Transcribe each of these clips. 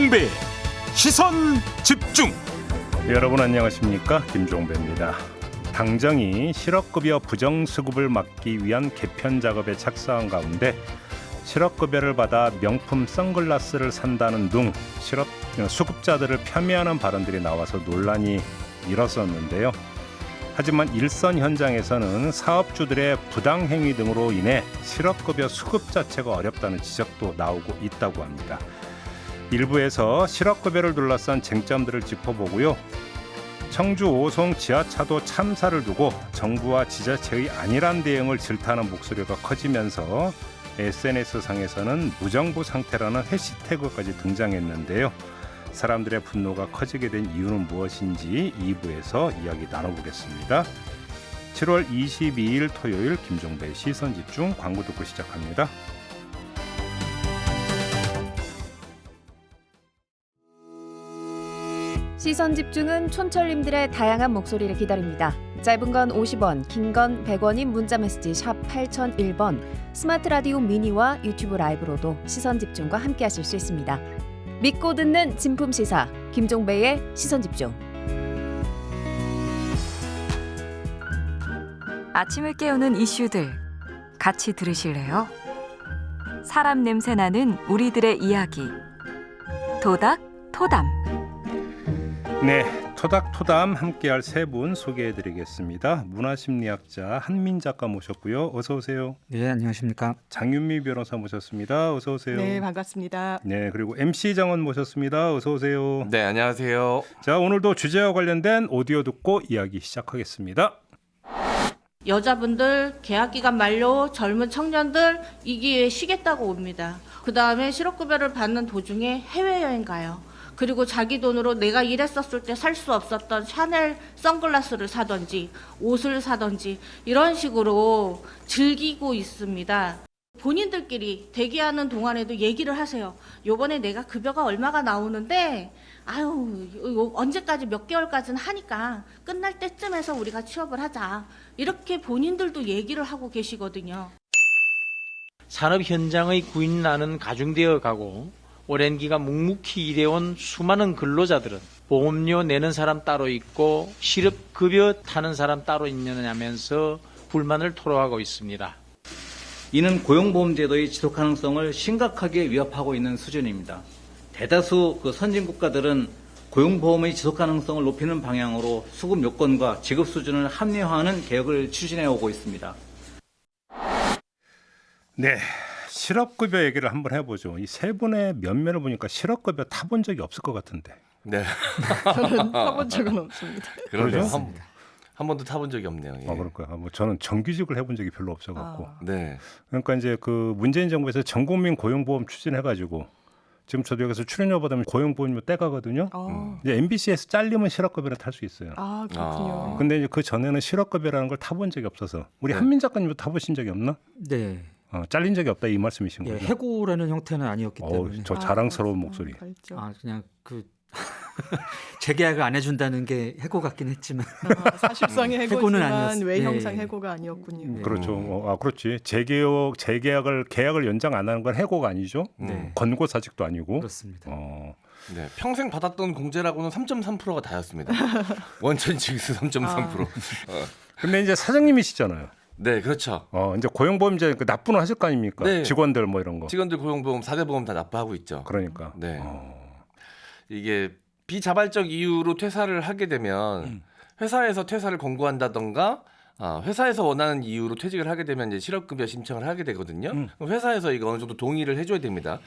김종배 시선 집중. 여러분 안녕하십니까, 김종배입니다. 당정이 실업급여 부정수급을 막기 위한 개편 작업에 착수한 가운데 실업급여를 받아 명품 선글라스를 산다는 둥 수급자들을 폄훼하는 발언들이 나와서 논란이 일었었는데요. 하지만 일선 현장에서는 사업주들의 부당행위 등으로 인해 실업급여 수급 자체가 어렵다는 지적도 나오고 있다고 합니다. 일부에서 실업급여를 둘러싼 쟁점들을 짚어보고요. 청주 오송 지하차도 참사를 두고 정부와 지자체의 안일한 대응을 질타하는 목소리가 커지면서 SNS상에서는 무정부 상태라는 해시태그까지 등장했는데요. 사람들의 분노가 커지게 된 이유는 무엇인지 2부에서 이야기 나눠보겠습니다. 7월 22일 토요일 김종배의 시선집중, 광고 듣고 시작합니다. 시선집중은 촌철님들의 다양한 목소리를 기다립니다. 짧은 건 50원, 긴 건 100원인 문자메시지 샵 8001번, 스마트 라디오 미니와 유튜브 라이브로도 시선집중과 함께하실 수 있습니다. 믿고 듣는 진품시사 김종배의 시선집중. 아침을 깨우는 이슈들 같이 들으실래요? 사람 냄새 나는 우리들의 이야기 토닥토담. 네, 토닥토담 함께할 세 분 소개해드리겠습니다. 문화심리학자 한민 작가 모셨고요. 어서 오세요. 네, 안녕하십니까. 장윤미 변호사 모셨습니다. 어서 오세요. 네, 반갑습니다. 네, 그리고 MC 정원 모셨습니다. 어서 오세요. 네, 안녕하세요. 자, 오늘도 주제와 관련된 오디오 듣고 이야기 시작하겠습니다. 여자분들 계약기간 만료, 젊은 청년들 이 기회에 쉬겠다고 옵니다. 그 다음에 실업급여를 받는 도중에 해외여행 가요. 그리고 자기 돈으로 내가 일했었을 때 살 수 없었던 샤넬 선글라스를 사든지 옷을 사든지 이런 식으로 즐기고 있습니다. 본인들끼리 대기하는 동안에도 얘기를 하세요. 요번에 내가 급여가 얼마가 나오는데 아유 언제까지 몇 개월까지는 하니까 끝날 때쯤에서 우리가 취업을 하자. 이렇게 본인들도 얘기를 하고 계시거든요. 산업 현장의 구인난은 가중되어 가고 오랜 기간 묵묵히 일해온 수많은 근로자들은 보험료 내는 사람 따로 있고 실업급여 타는 사람 따로 있느냐면서 불만을 토로하고 있습니다. 이는 고용보험제도의 지속가능성을 심각하게 위협하고 있는 수준입니다. 대다수 선진국가들은 고용보험의 지속가능성을 높이는 방향으로 수급 요건과 지급 수준을 합리화하는 개혁을 추진해오고 있습니다. 네, 실업급여 얘기를 한번 해보죠. 이 세 분의 면면을 보니까 실업급여 타본 적이 없을 것 같은데. 네. 저는 타본 적은 없습니다. 그러죠. 그러죠? 한 번도 타본 적이 없네요. 예. 그럴까요? 뭐 저는 정규직을 해본 적이 별로 없어갖고. 네. 그러니까 이제 그 문재인 정부에서 전국민 고용보험 추진해가지고 지금 저도 여기서 출연료 받으면 고용보험료 떼가거든요. 이제 MBC에서 잘리면 실업급여를 탈 수 있어요. 아, 그렇군요. 근데 이제 그 전에는 실업급여라는 걸 타본 적이 없어서 우리 네. 한민 작가님도 타보신 적이 없나? 네, 잘린 적이 없다 이 말씀이신 예, 거죠? 해고라는 형태는 아니었기 때문에 저 자랑스러운 목소리. 그냥 그 재계약을 안 해준다는 게 해고 같긴 했지만 사실상의 해고는 해고지만 아니었어요. 외형상 예. 해고가 아니었군요. 네. 그렇죠. 그렇지. 계약을 연장 안 하는 건 해고가 아니죠. 네. 권고사직도 아니고. 그렇습니다. 네. 평생 받았던 공제라고는 3.3%가 다였습니다. 원천 징수 3.3%. 근데 이제 사장님이시잖아요. 네, 그렇죠. 이제 고용보험제 납부는 하실 거 아닙니까? 네. 직원들 뭐 이런 거. 직원들 고용보험 4대 보험 다 납부하고 있죠. 그러니까. 네. 이게 비자발적 이유로 퇴사를 하게 되면 회사에서 퇴사를 권고한다던가 회사에서 원하는 이유로 퇴직을 하게 되면 이제 실업급여 신청을 하게 되거든요. 그럼 회사에서 이거 어느 정도 동의를 해줘야 됩니다.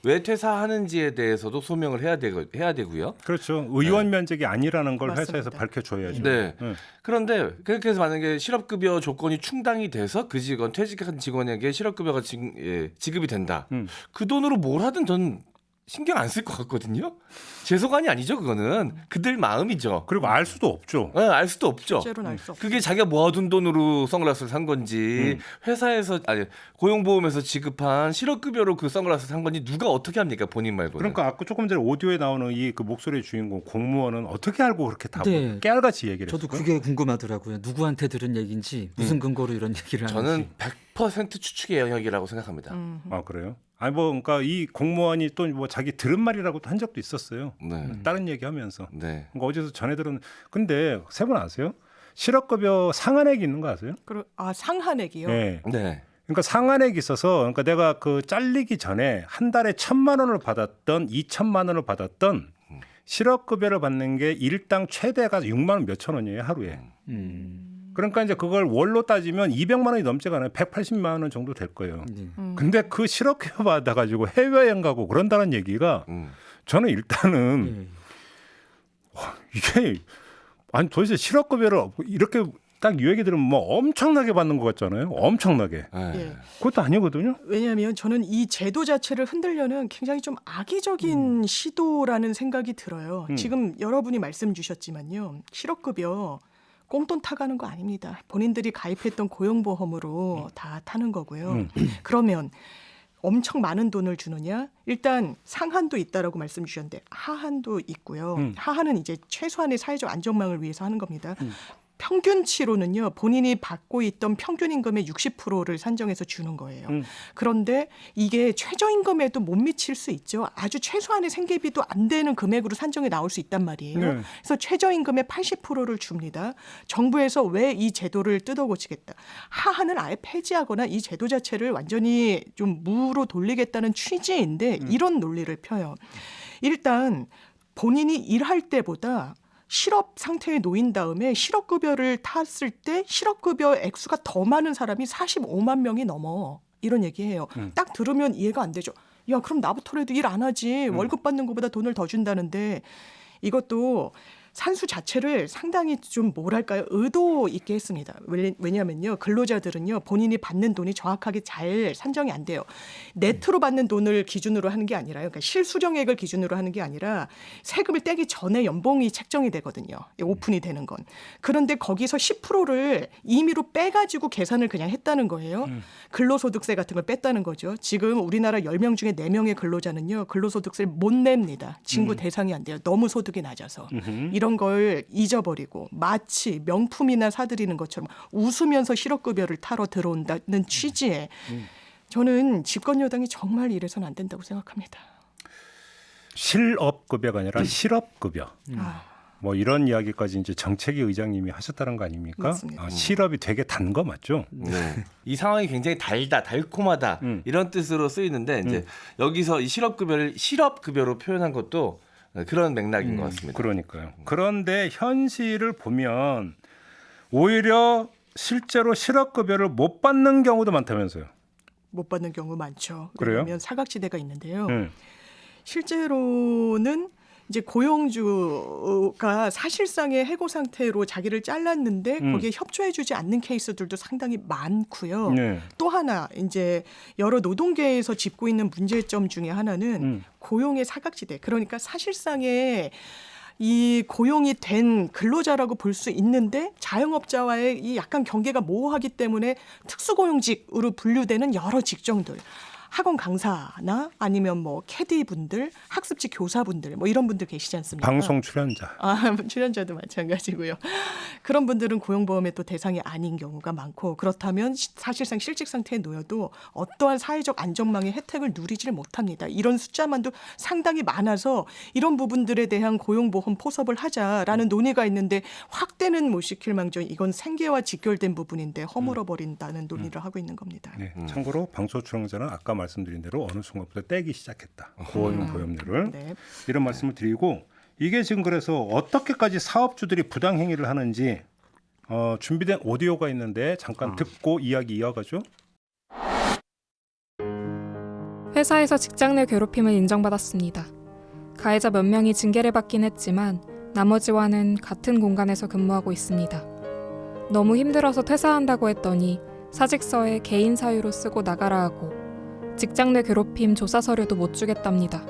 왜 퇴사하는지에 대해서도 소명을 해야 되고요. 그렇죠. 의원 면직이 아니라는 걸 맞습니다. 회사에서 밝혀줘야죠. 네. 그런데 그렇게 해서 만약에 실업급여 조건이 충당이 돼서 그 직원 퇴직한 직원에게 실업급여가 지급이 된다. 그 돈으로 뭘 하든 전 신경 안 쓸 것 같거든요. 제 소관이 아니죠, 그거는. 그들 마음이죠. 그리고 알 수도 없죠. 네, 알 수도 없죠. 실제로는 알 수 없죠. 그게 자기가 모아둔 돈으로 선글라스를 산 건지 회사에서 고용보험에서 지급한 실업급여로 그 선글라스를 산 건지 누가 어떻게 합니까, 본인 말고는. 그러니까 아까 조금 전에 오디오에 나오는 이 그 목소리의 주인공 공무원은 어떻게 알고 그렇게 다 네. 깨알같이 얘기를 저도 했어요? 그게 궁금하더라고요. 누구한테 들은 얘기인지 무슨 근거로 이런 얘기를 하는지. 저는 100% 추측의 영역이라고 생각합니다. 그래요? 아니 뭐 그러니까 이 공무원이 또 뭐 자기 들은 말이라고도 한 적도 있었어요. 네. 다른 얘기하면서. 네. 그러니까 어디서 전해 들은. 근데 세 분 아세요? 실업급여 상한액이 있는 거 아세요? 상한액이요? 네. 네. 그러니까 상한액이 있어서 그러니까 내가 그 잘리기 전에 한 달에 1,000만 원을 받았던 2,000만 원을 받았던 실업급여를 받는 게 일당 최대가 6만 원 몇천 원이에요 하루에. 그러니까 이제 그걸 월로 따지면 200만 원이 넘지가 않아요. 180만 원 정도 될 거예요. 근데 그 실업급여 받아가지고 해외여행 가고 그런다는 얘기가 저는 일단은 와, 이게 아니 도대체 실업급여를 이렇게 딱 이 얘기 들으면 뭐 엄청나게 받는 것 같잖아요. 엄청나게. 예. 그것도 아니거든요. 왜냐하면 저는 이 제도 자체를 흔들려는 굉장히 좀 악의적인 시도라는 생각이 들어요. 지금 여러분이 말씀 주셨지만요. 실업급여 꽁돈 타가는 거 아닙니다. 본인들이 가입했던 고용보험으로 다 타는 거고요. 그러면 엄청 많은 돈을 주느냐? 일단 상한도 있다라고 말씀 주셨는데 하한도 있고요. 하한은 이제 최소한의 사회적 안전망을 위해서 하는 겁니다. 평균치로는요, 본인이 받고 있던 평균 임금의 60%를 산정해서 주는 거예요. 그런데 이게 최저임금에도 못 미칠 수 있죠. 아주 최소한의 생계비도 안 되는 금액으로 산정이 나올 수 있단 말이에요. 네. 그래서 최저임금의 80%를 줍니다. 정부에서 왜 이 제도를 뜯어고치겠다. 하한을 아예 폐지하거나 이 제도 자체를 완전히 좀 무로 돌리겠다는 취지인데 이런 논리를 펴요. 일단 본인이 일할 때보다 실업 상태에 놓인 다음에 실업급여를 탔을 때 실업급여 액수가 더 많은 사람이 45만 명이 넘어. 이런 얘기해요. 딱 들으면 이해가 안 되죠. 야, 그럼 나부터라도 일 안 하지. 월급 받는 것보다 돈을 더 준다는데 이것도 산수 자체를 상당히 좀 뭐랄까요, 의도 있게 했습니다. 왜냐하면요, 근로자들은요 본인이 받는 돈이 정확하게 잘 산정이 안 돼요. 네트로 받는 돈을 기준으로 하는 게 아니라요, 그러니까 실수령액을 기준으로 하는 게 아니라 세금을 떼기 전에 연봉이 책정이 되거든요. 오픈이 되는 건. 그런데 거기서 10%를 임의로 빼가지고 계산을 그냥 했다는 거예요. 근로소득세 같은 걸 뺐다는 거죠. 지금 우리나라 10명 중에 4명의 근로자는요 근로소득세를 못 냅니다. 징구 대상이 안 돼요. 너무 소득이 낮아서. 이런 걸 잊어버리고 마치 명품이나 사들이는 것처럼 웃으면서 실업급여를 타러 들어온다는 취지에 저는 집권 여당이 정말 이래서는 안 된다고 생각합니다. 실업급여가 아니라 실업급여. 뭐 이런 이야기까지 이제 정책위 의장님이 하셨다는 거 아닙니까? 맞습니다. 실업이 되게 단 거 맞죠? 네. 이 상황이 굉장히 달콤하다 이런 뜻으로 쓰이는데 이제 여기서 이 실업급여를 실업급여로 표현한 것도 그런 맥락인 것 같습니다. 그러니까요. 그런데 현실을 보면 오히려 실제로 실업급여를 못 받는 경우도 많다면서요. 못 받는 경우 많죠. 그래요? 왜냐하면 사각지대가 있는데요. 실제로는 이제 고용주가 사실상의 해고 상태로 자기를 잘랐는데 거기에 협조해주지 않는 케이스들도 상당히 많고요. 네. 또 하나 이제 여러 노동계에서 짚고 있는 문제점 중에 하나는 고용의 사각지대. 그러니까 사실상의 이 고용이 된 근로자라고 볼 수 있는데 자영업자와의 이 약간 경계가 모호하기 때문에 특수고용직으로 분류되는 여러 직종들. 학원 강사나 아니면 뭐 캐디 분들, 학습지 교사분들 뭐 이런 분들 계시지 않습니까? 방송 출연자. 출연자도 마찬가지고요. 그런 분들은 고용보험의 또 대상이 아닌 경우가 많고 그렇다면 사실상 실직 상태에 놓여도 어떠한 사회적 안전망의 혜택을 누리지를 못합니다. 이런 숫자만도 상당히 많아서 이런 부분들에 대한 고용보험 포섭을 하자라는 논의가 있는데 확대는 못 시킬 망정 이건 생계와 직결된 부분인데 허물어버린다는 논의를 하고 있는 겁니다. 네. 참고로 방송 출연자는 아까 말씀드린 대로 어느 순간부터 떼기 시작했다. 고용보험료를. 네. 이런 말씀을 드리고 이게 지금 그래서 어떻게까지 사업주들이 부당행위를 하는지 준비된 오디오가 있는데 잠깐 듣고 이야기 이어가죠. 회사에서 직장 내 괴롭힘을 인정받았습니다. 가해자 몇 명이 징계를 받긴 했지만 나머지와는 같은 공간에서 근무하고 있습니다. 너무 힘들어서 퇴사한다고 했더니 사직서에 개인 사유로 쓰고 나가라 하고 직장 내 괴롭힘 조사 서류도 못 주겠답니다.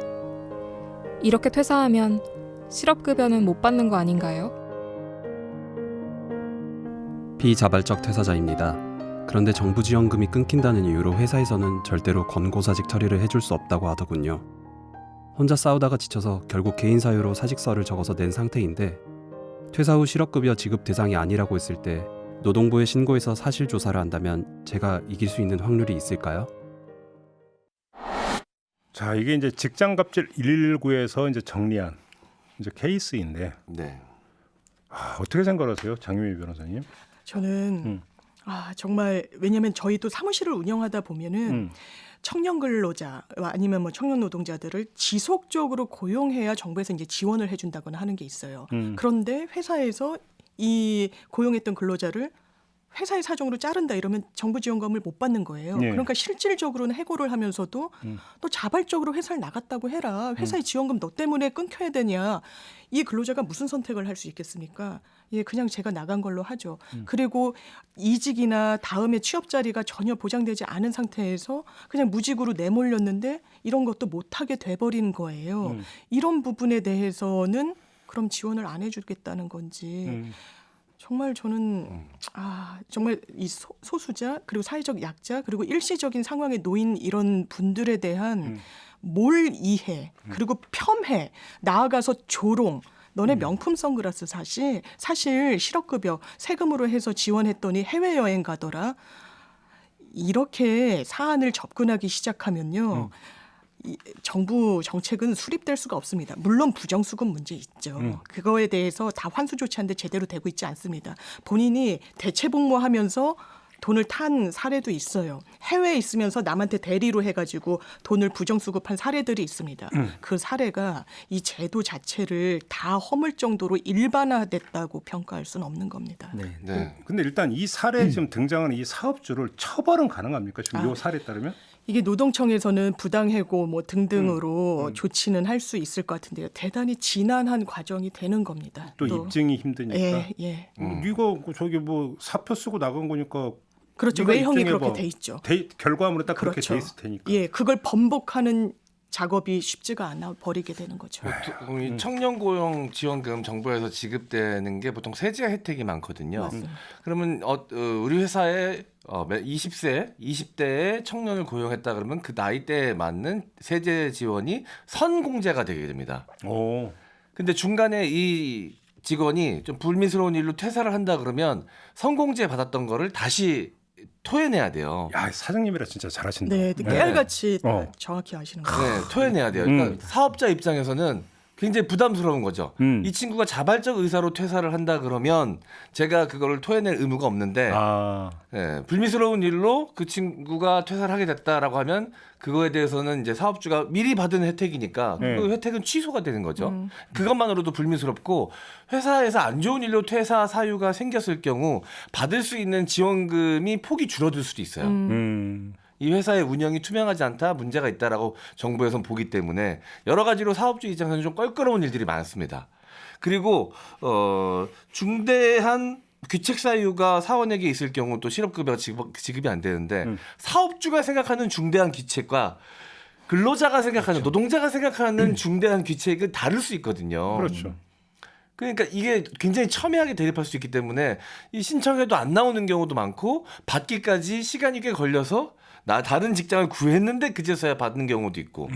이렇게 퇴사하면 실업급여는 못 받는 거 아닌가요? 비자발적 퇴사자입니다. 그런데 정부 지원금이 끊긴다는 이유로 회사에서는 절대로 권고사직 처리를 해줄 수 없다고 하더군요. 혼자 싸우다가 지쳐서 결국 개인 사유로 사직서를 적어서 낸 상태인데 퇴사 후 실업급여 지급 대상이 아니라고 했을 때 노동부에 신고해서 사실 조사를 한다면 제가 이길 수 있는 확률이 있을까요? 자, 이게 이제 직장갑질 119에서 이제 정리한 이제 케이스인데 네. 어떻게 생각하세요, 장유미 변호사님? 저는 정말 왜냐하면 저희도 사무실을 운영하다 보면은 청년 근로자 아니면 뭐 청년 노동자들을 지속적으로 고용해야 정부에서 이제 지원을 해준다거나 하는 게 있어요. 그런데 회사에서 이 고용했던 근로자를 회사의 사정으로 자른다 이러면 정부 지원금을 못 받는 거예요. 네. 그러니까 실질적으로는 해고를 하면서도 또 자발적으로 회사를 나갔다고 해라. 회사의 지원금 너 때문에 끊겨야 되냐. 이 근로자가 무슨 선택을 할 수 있겠습니까? 예, 그냥 제가 나간 걸로 하죠. 그리고 이직이나 다음에 취업 자리가 전혀 보장되지 않은 상태에서 그냥 무직으로 내몰렸는데 이런 것도 못하게 돼버린 거예요. 이런 부분에 대해서는 그럼 지원을 안 해주겠다는 건지 정말 저는 정말 이 소수자 그리고 사회적 약자 그리고 일시적인 상황에 놓인 이런 분들에 대한 몰이해 그리고 폄해 나아가서 조롱 너네 명품 선글라스 사실 실업급여 세금으로 해서 지원했더니 해외여행 가더라. 이렇게 사안을 접근하기 시작하면요. 이 정부 정책은 수립될 수가 없습니다. 물론 부정수급 문제 있죠. 그거에 대해서 다 환수 조치하는데 제대로 되고 있지 않습니다. 본인이 대체복무하면서 돈을 탄 사례도 있어요. 해외에 있으면서 남한테 대리로 해가지고 돈을 부정수급한 사례들이 있습니다. 그 사례가 이 제도 자체를 다 허물 정도로 일반화됐다고 평가할 수는 없는 겁니다. 네. 네. 근데 일단 이 사례에 지금 등장하는 이 사업주를 처벌은 가능합니까? 지금 이 사례에 따르면? 이게 노동청에서는 부당해고 뭐 등등으로 조치는 할 수 있을 것 같은데요. 대단히 지난한 과정이 되는 겁니다. 또 입증이 힘드니까. 예. 이거 저기 뭐 사표 쓰고 나간 거니까. 그렇죠. 네가 외형이 입증해봐. 그렇게 돼 있죠. 결과물은 딱 그렇게 그렇죠. 돼 있을 테니까. 예, 그걸 번복하는 작업이 쉽지가 않아 버리게 되는 거죠. 보통 이 청년 고용 지원금 정부에서 지급되는 게 보통 세제 혜택이 많거든요. 맞습니다. 그러면 우리 회사에 20대에 청년을 고용했다 그러면 그 나이대에 맞는 세제 지원이 선공제가 되게 됩니다. 오. 근데 중간에 이 직원이 좀 불미스러운 일로 퇴사를 한다 그러면 선공제 받았던 거를 다시 토해내야 돼요. 야, 사장님이라 진짜 잘하신다. 네, 깨알같이 어. 정확히 아시는 거예요. 네, 토해내야 돼요. 그러니까 사업자 입장에서는 굉장히 부담스러운 거죠. 이 친구가 자발적 의사로 퇴사를 한다 그러면 제가 그거를 토해낼 의무가 없는데 네, 불미스러운 일로 그 친구가 퇴사를 하게 됐다라고 하면 그거에 대해서는 이제 사업주가 미리 받은 혜택이니까 그 혜택은 취소가 되는 거죠. 그것만으로도 불미스럽고 회사에서 안 좋은 일로 퇴사 사유가 생겼을 경우 받을 수 있는 지원금이 폭이 줄어들 수도 있어요. 이 회사의 운영이 투명하지 않다, 문제가 있다라고 정부에서는 보기 때문에 여러 가지로 사업주 입장에서는 좀 껄끄러운 일들이 많습니다. 그리고 중대한 귀책 사유가 사원에게 있을 경우 또 실업급여가 지급이 안 되는데 사업주가 생각하는 중대한 귀책과 근로자가 생각하는 노동자가 생각하는 중대한 귀책은 다를 수 있거든요. 그렇죠. 그러니까 이게 굉장히 첨예하게 대립할 수 있기 때문에 이 신청해도 안 나오는 경우도 많고 받기까지 시간이 꽤 걸려서 다른 직장을 구했는데 그제서야 받는 경우도 있고.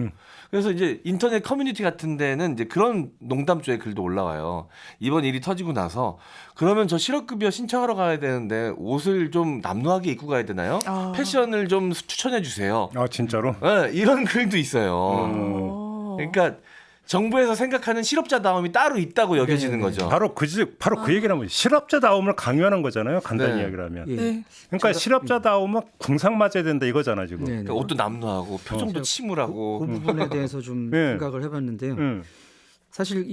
그래서 이제 인터넷 커뮤니티 같은 데는 이제 그런 농담조의 글도 올라와요. 이번 일이 터지고 나서 그러면 저 실업급여 신청하러 가야 되는데 옷을 좀 남루하게 입고 가야 되나요? 패션을 좀 추천해 주세요. 진짜로? 네, 이런 글도 있어요. 그러니까 정부에서 생각하는 실업자다움이 따로 있다고 여겨지는 거죠. 바로 그 얘기를 하면 실업자다움을 강요하는 거잖아요. 간단히 이야기를 하면. 네. 그러니까 실업자다움은 궁상 맞아야 된다 이거잖아 지금. 그러니까 옷도 남루하고 표정도 침울하고. 그 부분에 대해서 좀 생각을 해봤는데요. 사실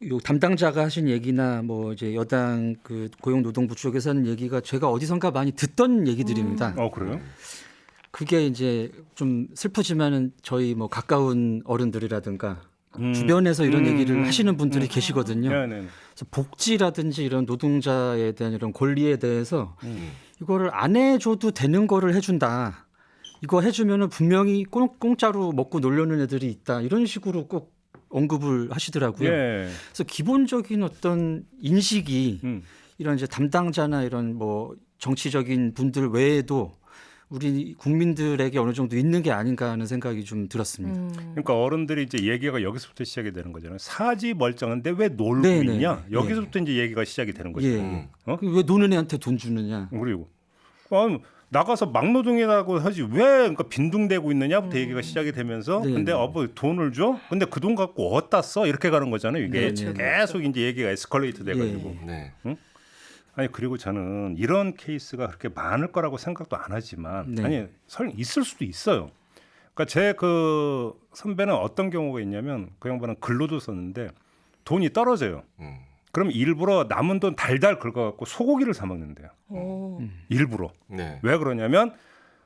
요 담당자가 하신 얘기나 뭐 이제 여당 그 고용노동부 쪽에서 하는 얘기가 제가 어디선가 많이 듣던 얘기들입니다. 그래요? 그게 이제 좀 슬프지만은 저희 뭐 가까운 어른들이라든가 주변에서 이런 얘기를 하시는 분들이 계시거든요. 그래서 복지라든지 이런 노동자에 대한 이런 권리에 대해서 이거를 안 해줘도 되는 거를 해준다. 이거 해주면은 분명히 공짜로 먹고 놀려는 애들이 있다. 이런 식으로 꼭 언급을 하시더라고요. 그래서 기본적인 어떤 인식이 이런 이제 담당자나 이런 뭐 정치적인 분들 외에도 우리 국민들에게 어느 정도 있는 게 아닌가 하는 생각이 좀 들었습니다. 그러니까 어른들이 이제 얘기가 여기서부터 시작이 되는 거잖아요. 사지 멀쩡한데 왜 놀고 있냐? 여기서부터 이제 얘기가 시작이 되는 거죠. 왜 노는 애한테 돈 주느냐? 그리고 나가서 막노동이라고 하지 왜 그러니까 빈둥대고 있느냐부터 얘기가 시작이 되면서 네, 근데 네. 뭐 돈을 줘? 근데 그 돈 갖고 어디다 써? 이렇게 가는 거잖아요. 이게 네, 네, 계속 이제 얘기가 에스컬레이트 돼가지고. 네. 아니 그리고 저는 이런 케이스가 그렇게 많을 거라고 생각도 안 하지만 네. 아니 설령 있을 수도 있어요. 그러니까 제 그 선배는 어떤 경우가 있냐면 그 양반은 글로도 썼는데 돈이 떨어져요. 그럼 일부러 남은 돈 달달 긁어갖고 소고기를 사 먹는데요. 오. 일부러. 네. 왜 그러냐면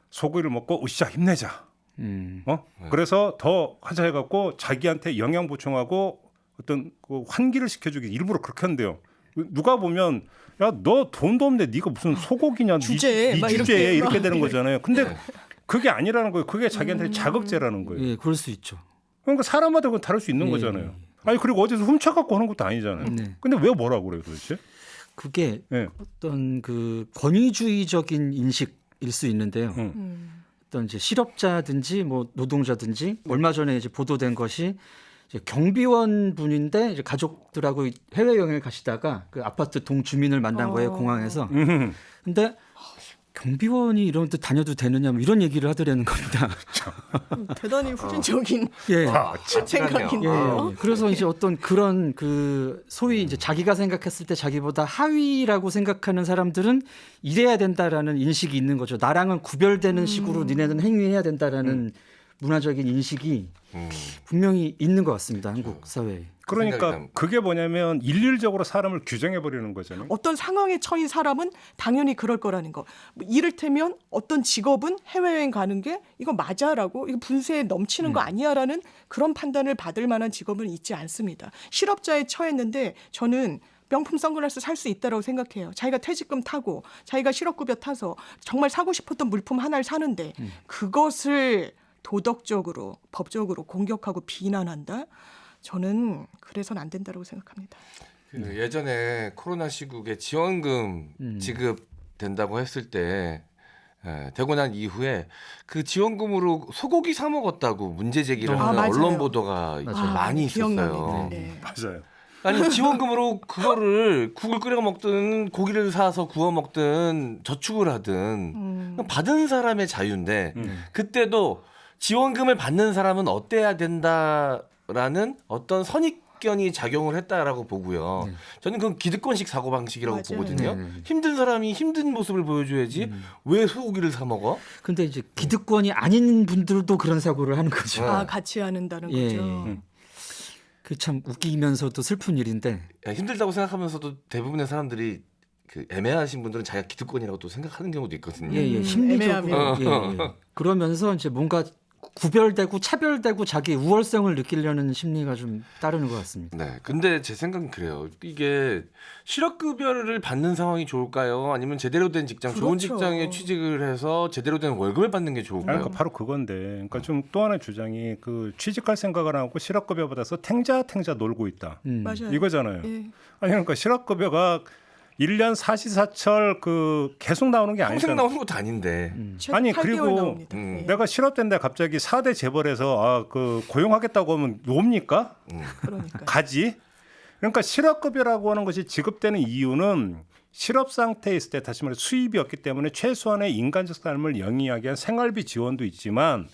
소고기를 먹고 으쌰 힘내자. 그래서 더 하자 해갖고 자기한테 영양 보충하고 어떤 그 환기를 시켜주기 일부러 그렇게 한대요. 누가 보면 야 너 돈도 없는데 네가 무슨 소고기냐 주제에 네 막 주제에 이렇게 막 되는 거잖아요. 근데 그게 아니라는 거예요. 그게 자기한테 자극제라는 거예요. 예, 그럴 수 있죠. 그러니까 사람마다 그건 다를 수 있는 예. 거잖아요. 아니 그리고 어디서 훔쳐갖고 하는 것도 아니잖아요. 네. 근데 왜 뭐라고 그래요 도대체? 그게 예. 어떤 그 권위주의적인 인식일 수 있는데요. 어떤 이제 실업자든지 뭐 노동자든지 얼마 전에 이제 보도된 것이 이제 경비원 분인데 이제 가족들하고 해외 여행을 가시다가 그 아파트 동주민을 만난 거예요 공항에서. 근데 경비원이 이런 데 다녀도 되느냐 뭐 이런 얘기를 하더라는 겁니다. 대단히 후진적인 예. 생각이네요. 예. 그래서 이제 어떤 그런 그 소위 이제 자기가 생각했을 때 자기보다 하위라고 생각하는 사람들은 이래야 된다라는 인식이 있는 거죠. 나랑은 구별되는 식으로 니네는 행위해야 된다라는 문화적인 인식이 분명히 있는 것 같습니다. 한국 사회에. 그러니까 그게 뭐냐면 일률적으로 사람을 규정해 버리는 거잖아요. 어떤 상황에 처인 사람은 당연히 그럴 거라는 거. 뭐 이를테면 어떤 직업은 해외여행 가는 게 이거 맞아라고 이거 분쇄에 넘치는 거 아니야라는 그런 판단을 받을 만한 직업은 있지 않습니다. 실업자에 처했는데 저는 명품 선글라스 살 수 있다라고 생각해요. 자기가 퇴직금 타고 자기가 실업급여 타서 정말 사고 싶었던 물품 하나를 사는데 그것을 도덕적으로 법적으로 공격하고 비난한다? 저는 그래서는 안 된다고 생각합니다. 그 예전에 코로나 시국에 지원금 지급된다고 했을 때 되고 난 이후에 그 지원금으로 소고기 사 먹었다고 문제 제기를 하는 맞아요. 언론 보도가 많이 있었어요. 기억납니다. 네. 맞아요. 아니 지원금으로 그거를 국을 끓여 먹든 고기를 사서 구워 먹든 저축을 하든 받은 사람의 자유인데 그때도 지원금을 받는 사람은 어때야 된다라는 어떤 선입견이 작용을 했다라고 보고요. 저는 그건 기득권식 사고방식이라고 맞아요. 보거든요. 힘든 사람이 힘든 모습을 보여줘야지 왜 소고기를 사 먹어? 근데 이제 기득권이 아닌 분들도 그런 사고를 하는 거죠. 같이 하는다는 예. 거죠. 그 참 웃기면서도 슬픈 일인데. 야, 힘들다고 생각하면서도 대부분의 사람들이 그 애매하신 분들은 자기가 기득권이라고 또 생각하는 경우도 있거든요. 예, 심리적으로. 애매하면. 예. 그러면서 이제 뭔가 구별되고 차별되고 자기 우월성을 느끼려는 심리가 좀 따르는 것 같습니다. 네, 근데 제 생각은 그래요. 이게 실업급여를 받는 상황이 좋을까요? 아니면 제대로 된 직장, 좋은 그렇죠. 직장에 취직을 해서 제대로 된 월급을 받는 게 좋을까요? 그러니까 바로 그건데, 그러니까 좀 또 하나의 주장이 그 취직할 생각을 안 하고 실업급여 받아서 탱자 놀고 있다. 맞아요. 이거잖아요. 예. 아니 그러니까 실업급여가 1년 사시사철 그 계속 나오는 게 평생 아니잖아요. 나오는 것도 아닌데. 최대 아니, 8개월 그리고 나옵니다. 예. 내가 실업된데 갑자기 4대 재벌에서 그 고용하겠다고 하면 옵니까? 그러니까. 가지. 그러니까 실업급여라고 하는 것이 지급되는 이유는 실업 상태에 있을 때 다시 말해 수입이 없기 때문에 최소한의 인간적 삶을 영위하기 위한 생활비 지원도 있지만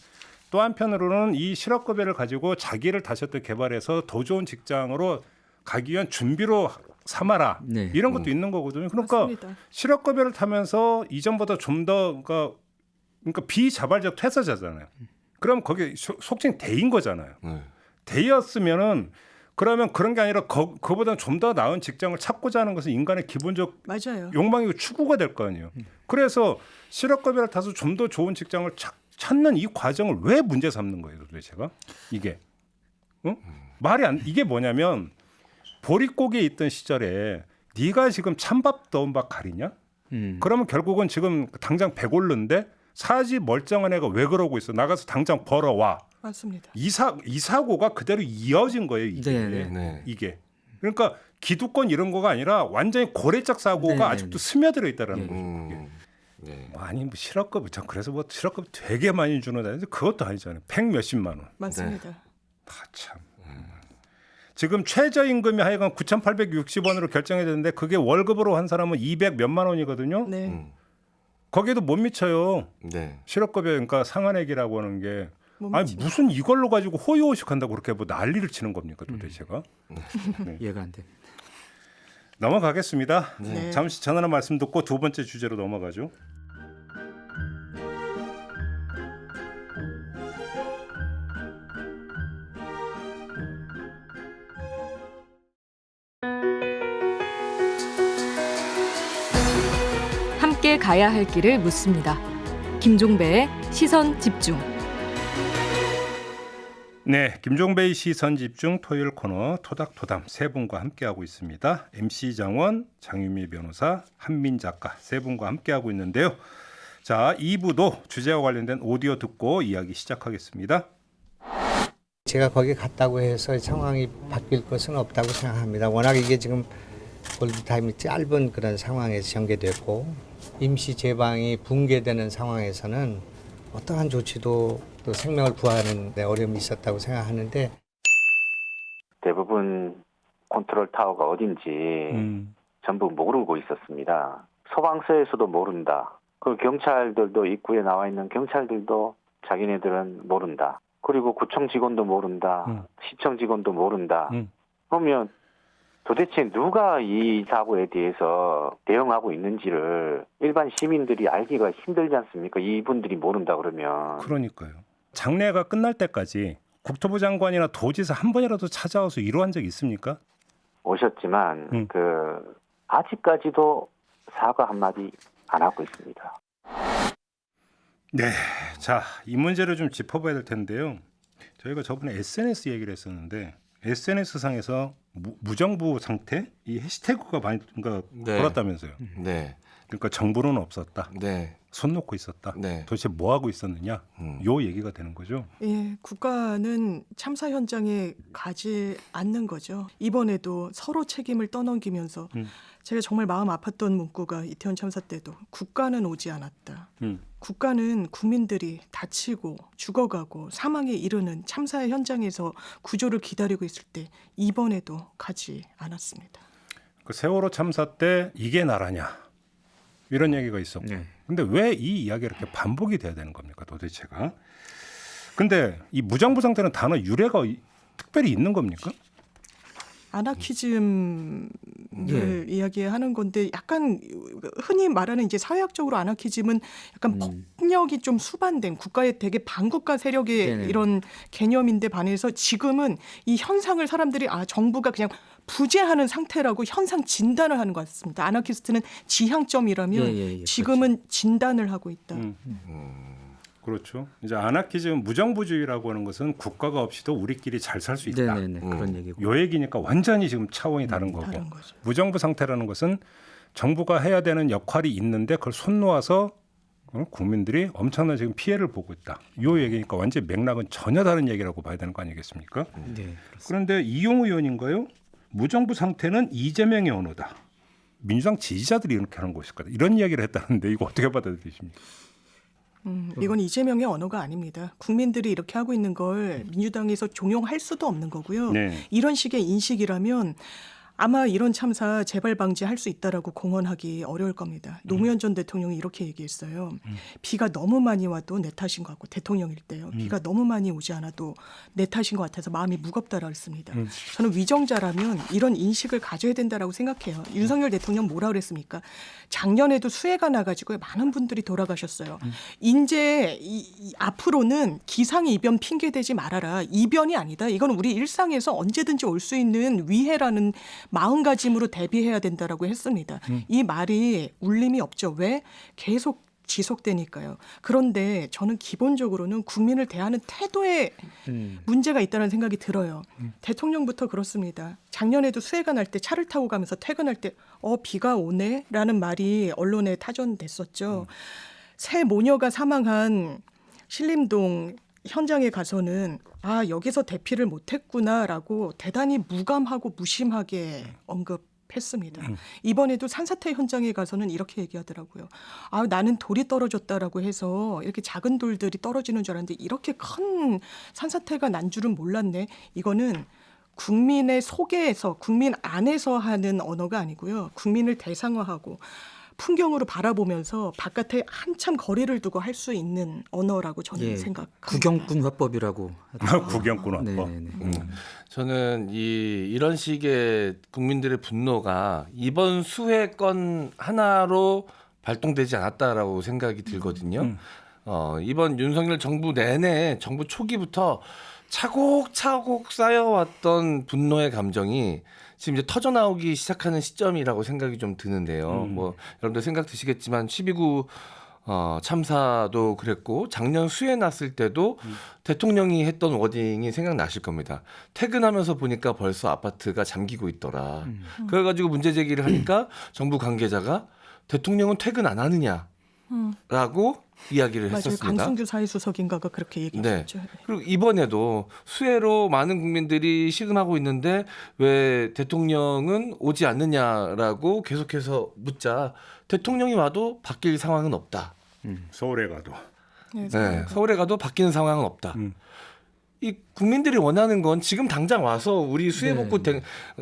또 한편으로는 이 실업급여를 가지고 자기를 다시 또 개발해서 더 좋은 직장으로 가기 위한 준비로 삼아라. 네. 이런 것도 있는 거거든요. 그러니까 맞습니다. 실업급여를 타면서 이전보다 좀 더 그러니까 비자발적 퇴사자잖아요. 그럼 거기 속칭 대인 거잖아요. 대였으면은 그러면 그런 게 아니라 그보다 좀 더 나은 직장을 찾고자 하는 것은 인간의 기본적 맞아요. 욕망이고 추구가 될 거 아니에요. 그래서 실업급여를 타서 좀 더 좋은 직장을 찾는 이 과정을 왜 문제 삼는 거예요, 도대체가? 이게 말이 안 이게 뭐냐면 보릿고기에 있던 시절에 네가 지금 찬밥 더운 밥 가리냐? 그러면 결국은 지금 당장 배고른데 사지 멀쩡한 애가 왜 그러고 있어? 나가서 당장 벌어와. 맞습니다. 이 사고가 그대로 이어진 거예요. 이게. 네. 이게. 그러니까 기득권 이런 거가 아니라 완전히 고래적 사고가 네. 아직도 스며들어 있다라는 거죠. 네. 아니 뭐 실업급 전 그래서 뭐 실업급 되게 많이 주는 데인데 그것도 아니잖아요. 100 몇십만 원. 맞습니다. 참. 지금 최저임금이 하여간 9,860원으로 결정이 됐는데 그게 월급으로 한 사람은 200 몇만 원이거든요. 네. 거기에도 못 미쳐요. 네. 실업급여 그러니까 상한액이라고 하는 게 못 아니 미치죠. 무슨 이걸로 가지고 호의호식한다고 그렇게 뭐 난리를 치는 겁니까 도대체가? 네. 이해가 안 돼. 넘어가겠습니다. 네. 잠시 전하는 말씀 듣고 두 번째 주제로 넘어가죠. 함께 가야 할 길을 묻습니다. 김종배의 시선 집중. 네, 김종배의 시선 집중 토요일 코너 토닥토담 세 분과 함께하고 있습니다. MC 장원, 장유미 변호사, 한민 작가 세 분과 함께하고 있는데요. 자, 2부도 주제와 관련된 오디오 듣고 이야기 시작하겠습니다. 제가 거기 갔다고 해서 상황이 바뀔 것은 없다고 생각합니다. 워낙 이게 지금 골든타임이 짧은 그런 상황에서 전개됐고 임시 제방이 붕괴되는 상황에서는 어떠한 조치도 또 생명을 구하는 데 어려움이 있었다고 생각하는데 대부분 컨트롤 타워가 어딘지 전부 모르고 있었습니다. 소방서에서도 모른다. 그 경찰들도 입구에 나와 있는 경찰들도 자기네들은 모른다. 그리고 구청 직원도 모른다. 시청 직원도 모른다. 그러면 도대체 누가 이 사고에 대해서 대응하고 있는지를 일반 시민들이 알기가 힘들지 않습니까? 이분들이 모른다 그러면. 그러니까요. 장례가 끝날 때까지 국토부 장관이나 도지사 한 번이라도 찾아와서 위로한 적 있습니까? 오셨지만 아직까지도 사과 한마디 안 하고 있습니다. 네, 자, 이 문제를 좀 짚어봐야 될 텐데요. 저희가 저번에 SNS 얘기를 했었는데 SNS 상에서 무정부 상태 이 해시태그가 많이 돌았다면서요. 네. 그러니까 정부는 없었다. 네. 손 놓고 있었다. 네. 도대체 뭐 하고 있었느냐? 요 얘기가 되는 거죠. 예, 국가는 참사 현장에 가지 않는 거죠. 이번에도 서로 책임을 떠넘기면서 제가 정말 마음 아팠던 문구가 이태원 참사 때도 국가는 오지 않았다. 국가는 국민들이 다치고 죽어가고 사망에 이르는 참사의 현장에서 구조를 기다리고 있을 때 이번에도 가지 않았습니다. 그 세월호 참사 때 이게 나라냐 이런 얘기가 있었고 근데 왜 이 이야기가 이렇게 반복이 돼야 되는 겁니까 도대체가? 근데 이 무정부 상태는 단어 유래가 특별히 있는 겁니까? 아나키즘을 이야기하는 건데 약간 흔히 말하는 이제 사회학적으로 아나키즘은 약간 폭력이 좀 수반된 국가의 되게 반국가 세력의 이런 개념인데 반해서 지금은 이 현상을 사람들이 정부가 그냥 부재하는 상태라고 현상 진단을 하는 것 같습니다. 아나키스트는 지향점이라면 지금은 진단을 하고 있다. 그렇죠. 이제 아나키즘 무정부주의라고 하는 것은 국가가 없이도 우리끼리 잘 살 수 있다. 그런 얘기고. 요 얘기니까 완전히 지금 차원이 다른 거고. 다른 거죠. 무정부 상태라는 것은 정부가 해야 되는 역할이 있는데 그걸 손 놓아서 국민들이 엄청난 지금 피해를 보고 있다. 요 얘기니까 완전히 맥락은 전혀 다른 얘기라고 봐야 되는 거 아니겠습니까? 네, 그런데 이용우 의원인가요? 무정부 상태는 이재명의 언어다. 민주당 지지자들이 이렇게 하는 것일까? 이런 이야기를 했다는데 이거 어떻게 받아들이십니까? 이건 이재명의 언어가 아닙니다. 국민들이 이렇게 하고 있는 걸 민주당에서 종용할 수도 없는 거고요. 이런 식의 인식이라면 아마 이런 참사 재발 방지할 수 있다라고 공언하기 어려울 겁니다. 노무현 전 대통령이 이렇게 얘기했어요. 비가 너무 많이 와도 내 탓인 것 같고 대통령일 때요. 비가 너무 많이 오지 않아도 내 탓인 것 같아서 마음이 무겁다라고 했습니다. 저는 위정자라면 이런 인식을 가져야 된다라고 생각해요. 윤석열 대통령 뭐라 그랬습니까? 작년에도 수해가 나가지고 많은 분들이 돌아가셨어요. 이제 앞으로는 기상이변 핑계대지 말아라. 이변이 아니다. 이건 우리 일상에서 언제든지 올 수 있는 위해라는 마음가짐으로 대비해야 된다라고 했습니다. 이 말이 울림이 없죠. 왜? 계속 지속되니까요. 그런데 저는 기본적으로는 국민을 대하는 태도에 문제가 있다는 생각이 들어요. 대통령부터 그렇습니다. 작년에도 수해가 날 때 차를 타고 가면서 퇴근할 때 비가 오네? 라는 말이 언론에 타전됐었죠. 새 모녀가 사망한 신림동 현장에 가서는 여기서 대피를 못했구나라고 대단히 무감하고 무심하게 언급했습니다. 이번에도 산사태 현장에 가서는 이렇게 얘기하더라고요. 나는 돌이 떨어졌다라고 해서 이렇게 작은 돌들이 떨어지는 줄 알았는데 이렇게 큰 산사태가 난 줄은 몰랐네. 이거는 국민의 속에서 국민 안에서 하는 언어가 아니고요. 국민을 대상화하고 풍경으로 바라보면서 바깥에 한참 거리를 두고 할 수 있는 언어라고 저는 예, 생각합니다. 구경꾼 화법이라고. 구경꾼 화법. 저는 이런 식의 국민들의 분노가 이번 수해 건 하나로 발동되지 않았다라고 생각이 들거든요. 이번 윤석열 정부 내내 정부 초기부터 차곡차곡 쌓여왔던 분노의 감정이 지금 이제 터져 나오기 시작하는 시점이라고 생각이 좀 드는데요. 뭐 여러분들 생각 드시겠지만 12구 참사도 그랬고 작년 수해 났을 때도 대통령이 했던 워딩이 생각나실 겁니다. 퇴근하면서 보니까 벌써 아파트가 잠기고 있더라. 그래가지고 문제 제기를 하니까 정부 관계자가 대통령은 퇴근 안 하느냐라고 이야기를 맞아요. 했었습니다. 강승규 사회수석인가가 그렇게 얘기했죠. 네. 그리고 이번에도 수해로 많은 국민들이 시름하고 있는데 왜 대통령은 오지 않느냐라고 계속해서 묻자 대통령이 와도 바뀔 상황은 없다. 서울에 가도. 네, 서울에 가도 바뀌는 상황은 없다. 이 국민들이 원하는 건 지금 당장 와서 우리 수해 복구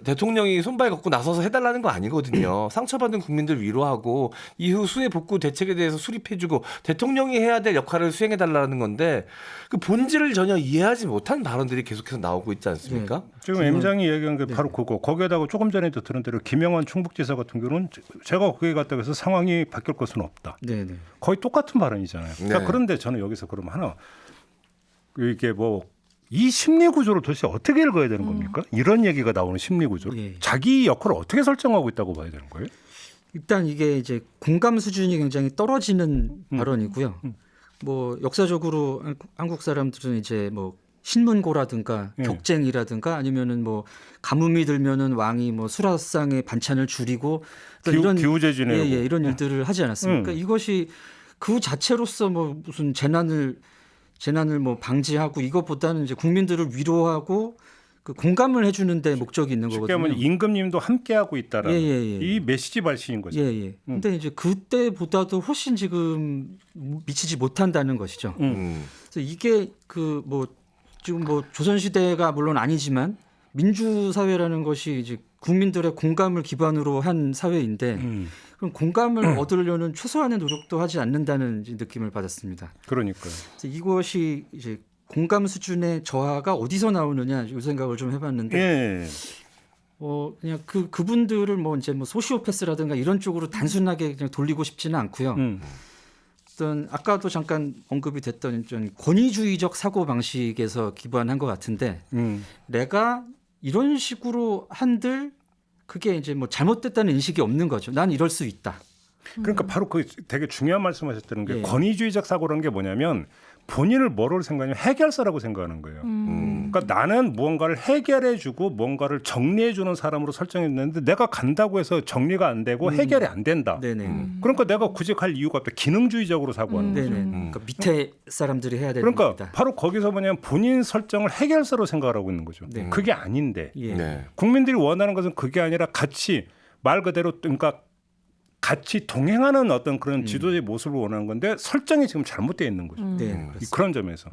대통령이 손발 걷고 나서서 해달라는 거 아니거든요. 상처받은 국민들 위로하고 이후 수해 복구 대책에 대해서 수립해주고 대통령이 해야 될 역할을 수행해달라는 건데 그 본질을 전혀 이해하지 못한 발언들이 계속해서 나오고 있지 않습니까? 지금 M장이 얘기한 게 바로 그거. 거기에다가 조금 전에도 들은 대로 김영환 충북지사 같은 경우는 제가 거기 갔다 해서 상황이 바뀔 것은 없다. 네네. 거의 똑같은 발언이잖아요. 자, 네. 그런데 저는 여기서 그럼 하나 이게 뭐 이 심리 구조를 도대체 어떻게 읽어야 되는 겁니까? 이런 얘기가 나오는 심리 구조를 예. 자기 역할을 어떻게 설정하고 있다고 봐야 되는 거예요? 일단 이게 이제 공감 수준이 굉장히 떨어지는 발언이고요. 뭐 역사적으로 한국 사람들은 이제 뭐 신문고라든가 격쟁이라든가 아니면은 뭐 가뭄이 들면은 왕이 뭐 수라상에 반찬을 줄이고 이런 기우제지 내고 이런 일들을 하지 않았습니까? 이것이 그 자체로서 뭐 무슨 재난을 뭐 방지하고 이것보다는 이제 국민들을 위로하고 그 공감을 해주는 데 목적이 있는 쉽게 거거든요. 하면 임금님도 함께하고 있다라는 이 메시지 발신인 거죠. 근데 이제 그때보다도 훨씬 지금 미치지 못한다는 것이죠. 그래서 이게 그 뭐 지금 뭐 조선시대가 물론 아니지만 민주사회라는 것이 이제 국민들의 공감을 기반으로 한 사회인데 그럼 공감을 얻으려는 최소한의 노력도 하지 않는다는 느낌을 받았습니다. 그러니까요. 그래서 이것이 이제 공감 수준의 저하가 어디서 나오느냐 이 생각을 좀 해봤는데, 그냥 그분들을 뭐 이제 뭐 소시오패스라든가 이런 쪽으로 단순하게 그냥 돌리고 싶지는 않고요. 어떤 아까도 잠깐 언급이 됐던 좀 권위주의적 사고 방식에서 기반한 것 같은데, 내가 이런 식으로 한들 그게 이제 뭐 잘못됐다는 인식이 없는 거죠. 난 이럴 수 있다. 그러니까 바로 그 되게 중요한 말씀하셨다는 게 권위주의적 사고라는 게 뭐냐면 본인을 뭐로 생각하냐면 해결사라고 생각하는 거예요. 그러니까 나는 무언가를 해결해주고 뭔가를 정리해주는 사람으로 설정했는데 내가 간다고 해서 정리가 안 되고 해결이 안 된다. 그러니까 내가 굳이 갈 이유가 없다. 기능주의적으로 사고하는 거죠. 그러니까 밑에 사람들이 해야 되는 그러니까 겁니다. 바로 거기서 뭐냐면 본인 설정을 해결사로 생각을 하고 있는 거죠. 그게 아닌데 국민들이 원하는 것은 그게 아니라 같이 말 그대로 그러니까 같이 동행하는 어떤 그런 지도자의 모습을 원하는 건데 설정이 지금 잘못되어 있는 거죠. 그런 점에서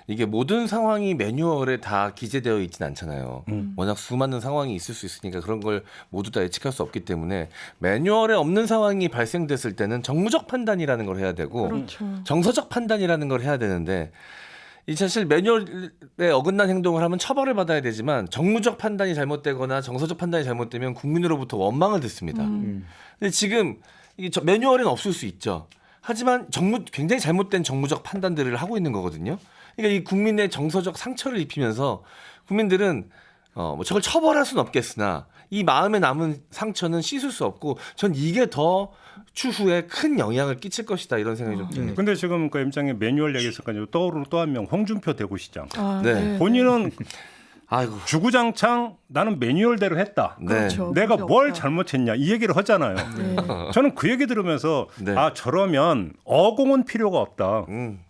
이게 모든 상황이 매뉴얼에 다 기재되어 있지는 않잖아요. 워낙 수많은 상황이 있을 수 있으니까 그런 걸 모두 다 예측할 수 없기 때문에 매뉴얼에 없는 상황이 발생됐을 때는 정무적 판단이라는 걸 해야 되고 정서적 판단이라는 걸 해야 되는데 이 사실 매뉴얼에 어긋난 행동을 하면 처벌을 받아야 되지만 정무적 판단이 잘못되거나 정서적 판단이 잘못되면 국민으로부터 원망을 듣습니다. 근데 지금 이 매뉴얼에는 없을 수 있죠. 하지만 굉장히 잘못된 정무적 판단들을 하고 있는 거거든요. 그러니까 이 국민의 정서적 상처를 입히면서 국민들은 뭐 저걸 처벌할 수는 없겠으나 이 마음에 남은 상처는 씻을 수 없고 전 이게 더 추후에 큰 영향을 끼칠 것이다 이런 생각이 좀 듭니다. 근데 지금 그 M장의 매뉴얼 얘기했을까요? 떠오르는 또 한 명 홍준표 대구시장. 본인은 주구장창 나는 매뉴얼대로 했다. 내가 뭘 잘못했냐 이 얘기를 하잖아요. 저는 그 얘기 들으면서 저러면 어공은 필요가 없다.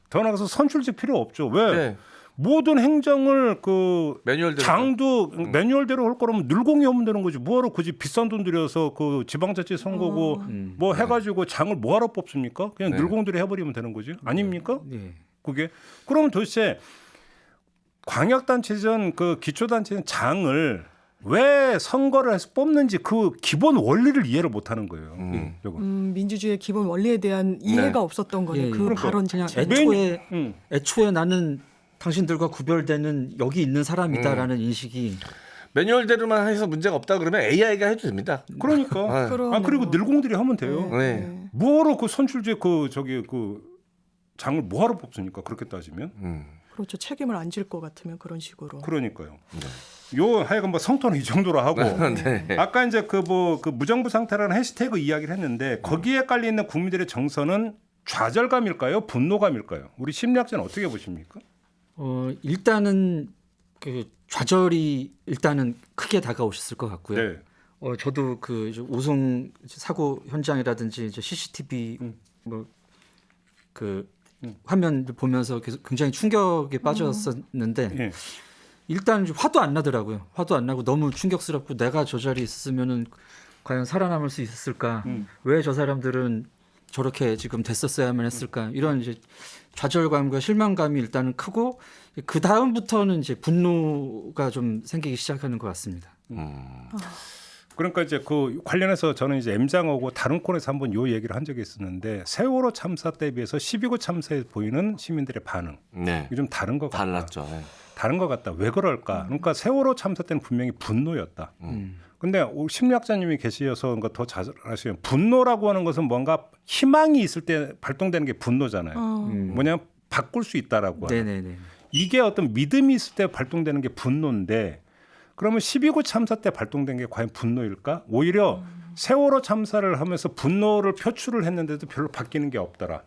더 나가서 선출직 필요 없죠. 왜? 모든 행정을 그 매뉴얼대로 장도 매뉴얼대로 할 거라면 늘공이 하면 되는 거지. 뭐하러 굳이 비싼 돈 들여서 그 지방자치 선거고 뭐 해가지고 장을 뭐하러 뽑습니까? 그냥 늘공들이 해버리면 되는 거지. 아닙니까? 그게 그러면 도대체 광역단체전 그 기초단체전 장을 왜 선거를 해서 뽑는지 그 기본 원리를 이해를 못하는 거예요. 민주주의의 기본 원리에 대한 이해가 없었던 거네. 예, 그 예. 발언 그냥 자체. 애초에 나는 당신들과 구별되는 여기 있는 사람이다라는 인식이 매뉴얼대로만 해서 문제가 없다 그러면 AI가 해도 됩니다. 그러니까. 그리고 늘공들이 하면 돼요. 네. 뭐하러 그 선출제 그 장을 뭐하러 뽑습니까? 그렇게 따지면. 그렇죠. 책임을 안 질 것 같으면 그런 식으로. 그러니까요. 요 하여간 뭐 성토는 이 정도로 하고 네. 아까 이제 그 무정부 상태라는 해시태그 이야기를 했는데 거기에 깔려 있는 국민들의 정서는 좌절감일까요? 분노감일까요? 우리 심리학자는 어떻게 보십니까? 일단은 그 좌절이 일단은 크게 다가오셨을 것 같고요. 네. 저도 그 우성 사고 현장이라든지 이제 CCTV 화면을 보면서 계속 굉장히 충격에 빠졌었는데 예. 일단 화도 안 나더라고요. 화도 안 나고 너무 충격스럽고 내가 저 자리에 있었으면은 과연 살아남을 수 있었을까? 왜 저 사람들은 저렇게 지금 됐었어야만 했을까? 이런 이제 좌절감과 실망감이 일단은 크고 그 다음부터는 이제 분노가 좀 생기기 시작하는 것 같습니다. 그러니까 이제 그 관련해서 저는 이제 M장하고 다른 코너에서 한번 요 얘기를 한 적이 있었는데 세월호 참사 때 비해서 12구 참사에 보이는 시민들의 반응 네. 이게 좀 다른 것 같다. 달랐죠. 네. 다른 것 같다. 왜 그럴까? 그러니까 세월호 참사 때는 분명히 분노였다. 근데 심리학자님이 계시어서 그러니까 더 잘 아시면 분노라고 하는 것은 뭔가 희망이 있을 때 발동되는 게 분노잖아요. 뭐냐면 바꿀 수 있다라고 하는. 네네네. 이게 어떤 믿음이 있을 때 발동되는 게 분노인데 그러면 12구 참사 때 발동된 게 과연 분노일까? 오히려 세월호 참사를 하면서 분노를 표출을 했는데도 별로 바뀌는 게 없더라.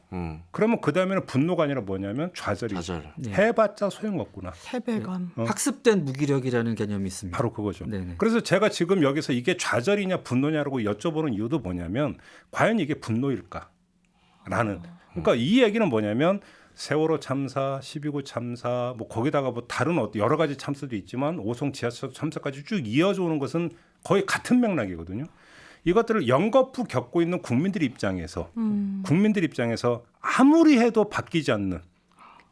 그러면 그 다음에는 분노가 아니라 뭐냐면 좌절이죠. 네. 해봤자 소용없구나. 패배감. 학습된 무기력이라는 개념이 있습니다. 바로 그거죠. 네네. 그래서 제가 지금 여기서 이게 좌절이냐 분노냐라고 여쭤보는 이유도 뭐냐면 과연 이게 분노일까? 라는. 그러니까 이 얘기는 뭐냐면 세월호 참사, 12구 참사, 뭐 거기다가 뭐 다른 여러 가지 참사도 있지만 오송 지하철 참사까지 쭉 이어져 오는 것은 거의 같은 맥락이거든요. 이것들을 연거푸 겪고 있는 국민들 입장에서 아무리 해도 바뀌지 않는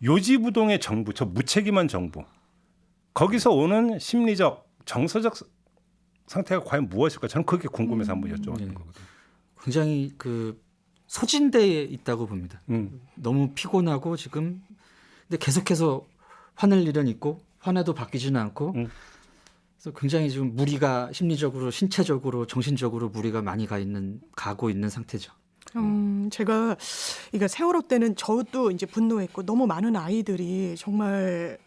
요지부동의 정부, 저 무책임한 정부. 거기서 오는 심리적, 정서적 상태가 과연 무엇일까? 저는 그게 궁금해서 한번 여쭤봤던 거거든요. 굉장히 그 소진대에 있다고 봅니다. 너무 피곤하고 지금 근데 계속해서 화낼 일은 있고 화내도 바뀌지는 않고 그래서 굉장히 지금 무리가 심리적으로 신체적으로 정신적으로 무리가 많이 가고 있는 상태죠. 제가 이거 세월호 때는 저도 이제 분노했고 너무 많은 아이들이 정말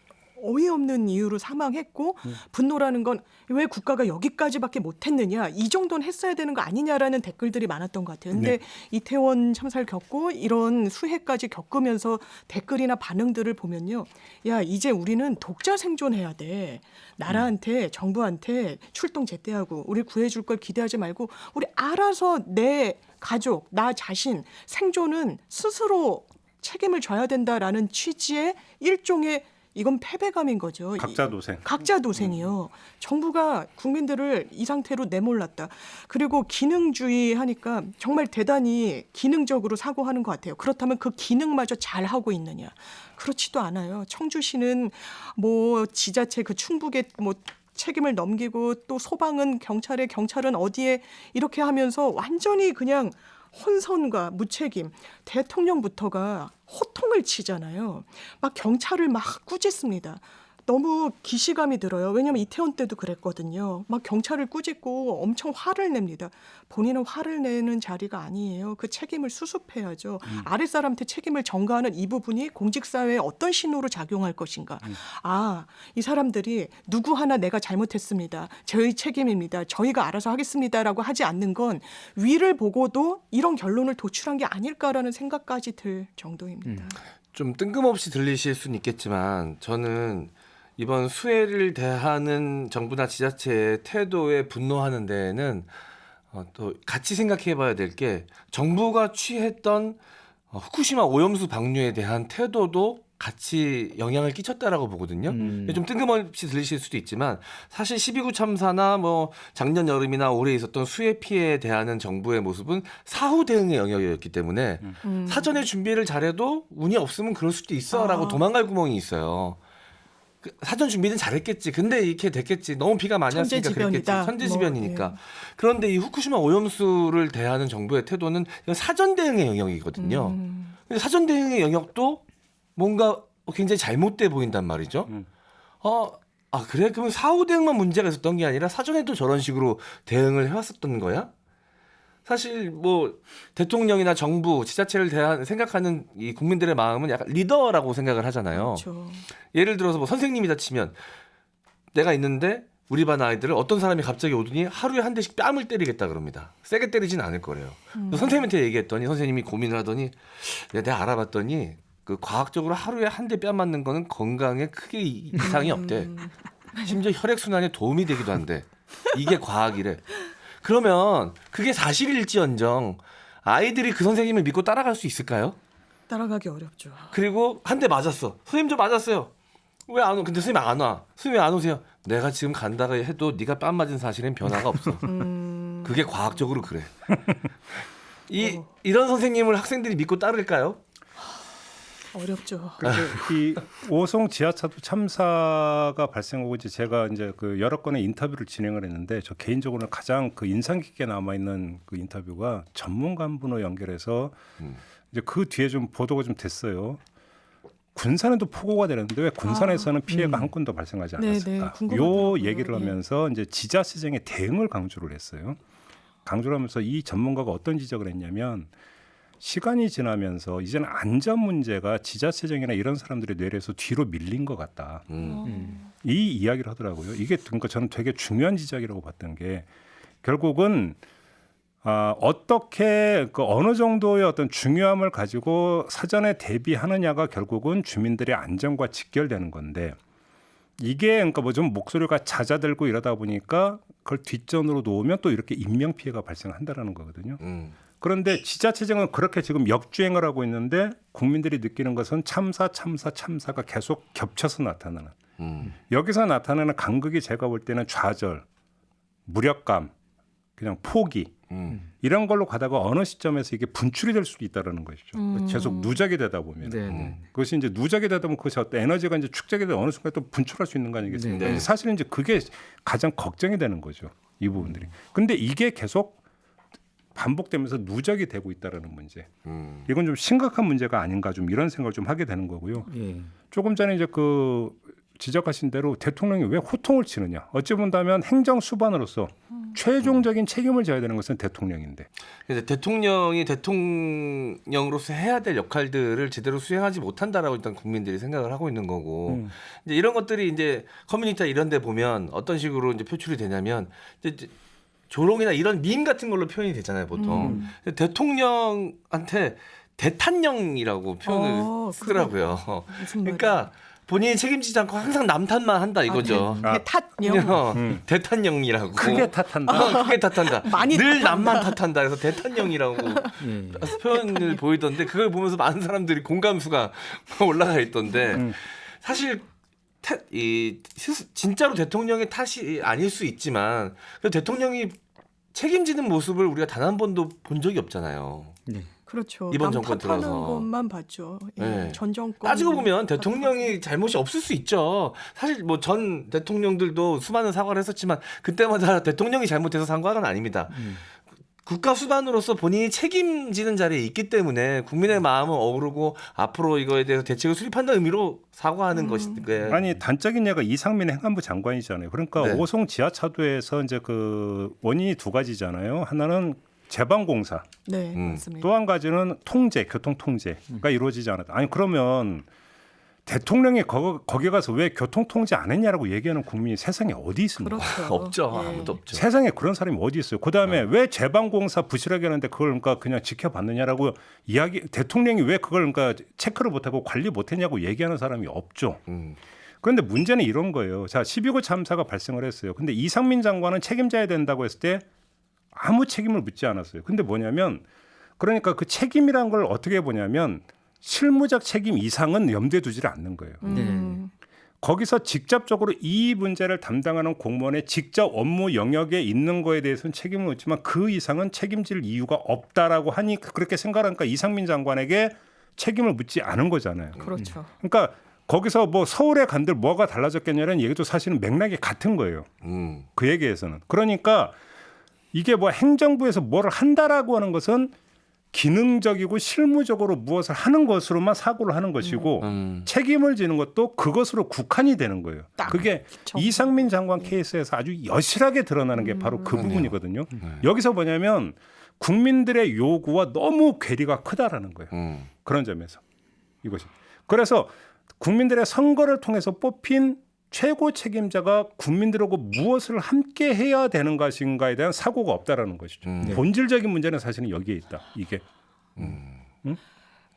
어이없는 이유로 사망했고 분노라는 건 왜 국가가 여기까지밖에 못했느냐 이 정도는 했어야 되는 거 아니냐라는 댓글들이 많았던 것 같아요. 근데 이태원 참사를 겪고 이런 수해까지 겪으면서 댓글이나 반응들을 보면요. 야 이제 우리는 독자 생존해야 돼. 나라한테 정부한테 출동 제때하고 우리 구해줄 걸 기대하지 말고 우리 알아서 내 가족 나 자신 생존은 스스로 책임을 져야 된다라는 취지의 일종의 이건 패배감인 거죠. 각자 도생. 각자 도생이요. 정부가 국민들을 이 상태로 내몰랐다. 그리고 기능주의 하니까 정말 대단히 기능적으로 사고하는 것 같아요. 그렇다면 그 기능마저 잘 하고 있느냐? 그렇지도 않아요. 청주시는 뭐 지자체 그 충북에 뭐 책임을 넘기고 또 소방은 경찰에 경찰은 어디에 이렇게 하면서 완전히 그냥 혼선과 무책임, 대통령부터가 호통을 치잖아요. 막 경찰을 막 꾸짖습니다. 너무 기시감이 들어요. 왜냐하면 이태원 때도 그랬거든요. 막 경찰을 꾸짖고 엄청 화를 냅니다. 본인은 화를 내는 자리가 아니에요. 그 책임을 수습해야죠. 아랫사람한테 책임을 전가하는 이 부분이 공직사회에 어떤 신호로 작용할 것인가. 아, 이 사람들이 누구 하나 내가 잘못했습니다. 저희 책임입니다. 저희가 알아서 하겠습니다라고 하지 않는 건 위를 보고도 이런 결론을 도출한 게 아닐까라는 생각까지 들 정도입니다. 좀 뜬금없이 들리실 수는 있겠지만 저는 이번 수해를 대하는 정부나 지자체의 태도에 분노하는 데에는 또 같이 생각해봐야 될 게 정부가 취했던 후쿠시마 오염수 방류에 대한 태도도 같이 영향을 끼쳤다라고 보거든요. 좀 뜬금없이 들리실 수도 있지만 사실 12구 참사나 뭐 작년 여름이나 올해 있었던 수해 피해에 대한 정부의 모습은 사후 대응의 영역이었기 때문에 사전에 준비를 잘해도 운이 없으면 그럴 수도 있어라고 도망갈 구멍이 있어요. 사전 준비는 잘했겠지. 근데 이렇게 됐겠지. 너무 비가 많이 왔으니까 그랬겠지. 천재지변이니까. 뭐, 예. 그런데 이 후쿠시마 오염수를 대하는 정부의 태도는 이건 사전 대응의 영역이거든요. 근데 사전 대응의 영역도 뭔가 굉장히 잘못돼 보인단 말이죠. 그래? 그러면 사후 대응만 문제가 있었던 게 아니라 사전에도 저런 식으로 대응을 해왔었던 거야? 사실 뭐 대통령이나 정부, 지자체를 생각하는 이 국민들의 마음은 약간 리더라고 생각을 하잖아요. 그렇죠. 예를 들어서 뭐 선생님이다 치면 내가 있는데 우리 반 아이들을 어떤 사람이 갑자기 오더니 하루에 한 대씩 뺨을 때리겠다 그럽니다. 세게 때리진 않을 거래요. 선생님한테 얘기했더니 선생님이 고민을 하더니 내가 알아봤더니 그 과학적으로 하루에 한 대 뺨 맞는 거는 건강에 크게 이상이 없대. 심지어 혈액순환에 도움이 되기도 한대. 이게 과학이래. 그러면 그게 사실일지언정 아이들이 그 선생님을 믿고 따라갈 수 있을까요? 따라가기 어렵죠. 그리고 한 대 맞았어. 선생님 저 맞았어요. 왜 안 오? 근데 선생님 안 와. 선생님 왜 안 오세요? 내가 지금 간다가 해도 네가 뺨 맞은 사실엔 변화가 없어. 그게 과학적으로 그래. 이런 선생님을 학생들이 믿고 따를까요? 어렵죠. 이 오송 지하차도 참사가 발생하고 이제 제가 이제 그 여러 건의 인터뷰를 진행을 했는데 저 개인적으로는 가장 그 인상 깊게 남아 있는 그 인터뷰가 전문가 한 분을 연결해서 이제 그 뒤에 좀 보도가 좀 됐어요. 군산에도 폭우가 되는데 왜 군산에서는 피해가 한 건도 발생하지 않았을까? 요 얘기를 하면서 이제 지자체장의 대응을 강조를 했어요. 강조를 하면서 이 전문가가 어떤 지적을 했냐면 시간이 지나면서 이제는 안전 문제가 지자체장이나 이런 사람들의 뇌에서 뒤로 밀린 것 같다. 이 이야기를 하더라고요. 이게 그러니까 저는 되게 중요한 지적이라고 봤던 게 결국은 어떻게 그 어느 정도의 어떤 중요함을 가지고 사전에 대비하느냐가 결국은 주민들의 안전과 직결되는 건데 이게 그러니까 뭐 좀 목소리가 잦아들고 이러다 보니까 그걸 뒷전으로 놓으면 또 이렇게 인명 피해가 발생한다라는 거거든요. 그런데 지자체장은 그렇게 지금 역주행을 하고 있는데 국민들이 느끼는 것은 참사가 계속 겹쳐서 나타나는 여기서 나타나는 간극이 제가 볼 때는 좌절, 무력감, 그냥 포기 이런 걸로 가다가 어느 시점에서 이게 분출이 될 수도 있다라는 것이죠. 계속 누적이 되다 보면 그것이 이제 누적이 되다 보면 그것이 어떤 에너지가 이제 축적이 되다 어느 순간 또 분출할 수 있는 거 아니겠습니까? 사실은 이제 그게 가장 걱정이 되는 거죠. 이 부분들이. 근데 이게 계속 반복되면서 누적이 되고 있다라는 문제. 이건 좀 심각한 문제가 아닌가 좀 이런 생각을 좀 하게 되는 거고요. 조금 전에 이제 그 지적하신 대로 대통령이 왜 호통을 치느냐. 어찌 본다면 행정 수반으로서 최종적인 책임을 져야 되는 것은 대통령인데. 그래서 대통령이 대통령으로서 해야 될 역할들을 제대로 수행하지 못한다라고 일단 국민들이 생각을 하고 있는 거고 이제 이런 것들이 이제 커뮤니티 이런 데 보면 어떤 식으로 이제 표출이 되냐면 이제 조롱이나 이런 밈 같은 걸로 표현이 되잖아요, 보통. 대통령한테 대탄령이라고 표현을 쓰더라고요. 그러니까 본인이 책임지지 않고 항상 남 탓만 한다 이거죠. 대탄령. 대탄령이라고. 크게 탓한다. 크게 탓한다. 늘 남만 탓한다. 그래서 대탄령이라고 표현을 보이던데 그걸 보면서 많은 사람들이 공감수가 올라가 있던데 사실 진짜로 대통령의 탓이 아닐 수 있지만 대통령이 책임지는 모습을 우리가 단 한 번도 본 적이 없잖아요. 그렇죠. 이번 정권 탓하는 들어서 것만 봤죠. 전 정권 따지고 보면 대통령이 잘못이 없을 수 있죠. 사실 뭐 전 대통령들도 수많은 사과를 했었지만 그때마다 대통령이 잘못해서 사과는 아닙니다. 국가 수반으로서 본인이 책임지는 자리에 있기 때문에 국민의 마음은 어우르고 앞으로 이거에 대해서 대책을 수립한다는 의미로 사과하는 것인데. 아니 단적인 예가 이상민 행안부 장관이잖아요. 그러니까 오송 지하차도에서 이제 그 원인이 두 가지잖아요. 하나는 제방공사. 네, 맞습니다. 또 한 가지는 통제, 교통 통제가 이루어지지 않았다. 아니 그러면 대통령이 거기 가서 왜 교통 통제 안 했냐라고 얘기하는 국민이 세상에 어디 있습니까? 그렇죠. 없죠. 아무도 없죠. 세상에 그런 사람이 어디 있어요? 그다음에 왜 제방공사 부실하게 하는데 그걸 그러니까 그냥 지켜봤느냐라고 대통령이 왜 그걸 그러니까 체크를 못하고 관리 못했냐고 얘기하는 사람이 없죠. 그런데 문제는 이런 거예요. 자, 12구 참사가 발생을 했어요. 근데 이상민 장관은 책임져야 된다고 했을 때 아무 책임을 묻지 않았어요. 근데 뭐냐면 그러니까 그 책임이란 걸 어떻게 보냐면 실무적 책임 이상은 염두에 두지를 않는 거예요. 거기서 직접적으로 이 문제를 담당하는 공무원의 직접 업무 영역에 있는 거에 대해서는 책임을 묻지만 그 이상은 책임질 이유가 없다라고 하니 그렇게 생각하니까 이상민 장관에게 책임을 묻지 않은 거잖아요. 그렇죠. 그러니까 거기서 뭐 서울에 간들 뭐가 달라졌겠냐는 얘기도 사실은 맥락이 같은 거예요. 그 얘기에서는. 그러니까 이게 뭐 행정부에서 뭐를 한다라고 하는 것은 기능적이고 실무적으로 무엇을 하는 것으로만 사고를 하는 것이고 책임을 지는 것도 그것으로 국한이 되는 거예요. 그게 이상민 장관 케이스에서 아주 여실하게 드러나는 게 바로 그 부분이거든요. 여기서 뭐냐면 국민들의 요구와 너무 괴리가 크다라는 거예요. 그런 점에서 이것이. 그래서 국민들의 선거를 통해서 뽑힌 최고 책임자가 국민들하고 무엇을 함께 해야 되는 것인가에 대한 사고가 없다라는 것이죠. 본질적인 문제는 사실은 여기에 있다. 이게.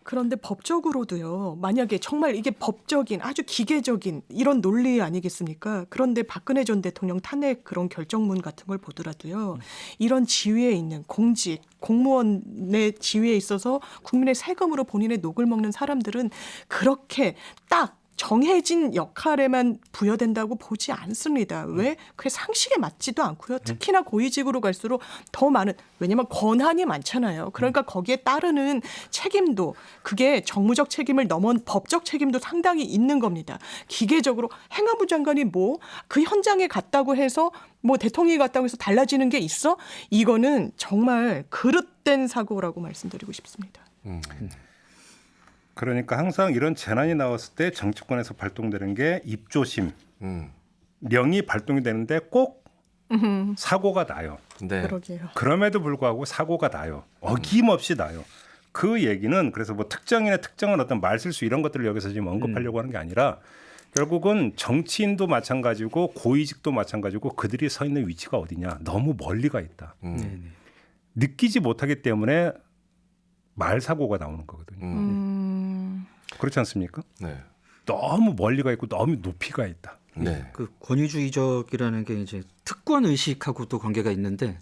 그런데 법적으로도요. 만약에 정말 이게 법적인 아주 기계적인 이런 논리 아니겠습니까? 그런데 박근혜 전 대통령 탄핵 그런 결정문 같은 걸 보더라도요. 이런 지위에 있는 공직, 공무원의 지위에 있어서 국민의 세금으로 본인의 녹을 먹는 사람들은 그렇게 딱 정해진 역할에만 부여된다고 보지 않습니다. 왜? 그게 상식에 맞지도 않고요. 특히나 고위직으로 갈수록 더 많은, 왜냐하면 권한이 많잖아요. 그러니까 거기에 따르는 책임도, 그게 정무적 책임을 넘은 법적 책임도 상당히 있는 겁니다. 기계적으로 행안부 장관이 뭐 그 현장에 갔다고 해서 뭐 대통령이 갔다고 해서 달라지는 게 있어? 이거는 정말 그릇된 사고라고 말씀드리고 싶습니다. 그러니까 항상 이런 재난이 나왔을 때 정치권에서 발동되는 게 입조심, 명이 발동이 되는데 꼭 사고가 나요. 네. 그러게요. 그럼에도 불구하고 사고가 나요. 어김없이 나요. 그 얘기는 그래서 뭐 특정인의 특정한 어떤 말실수 이런 것들을 여기서 지금 언급하려고 하는 게 아니라 결국은 정치인도 마찬가지고 고위직도 마찬가지고 그들이 서 있는 위치가 어디냐. 너무 멀리 가 있다. 느끼지 못하기 때문에 말사고가 나오는 거거든요. 그렇지 않습니까? 네. 너무 멀리 가 있고 너무 높이 가 있다. 네. 그 권위주의적이라는 게 이제 특권 의식하고도 관계가 있는데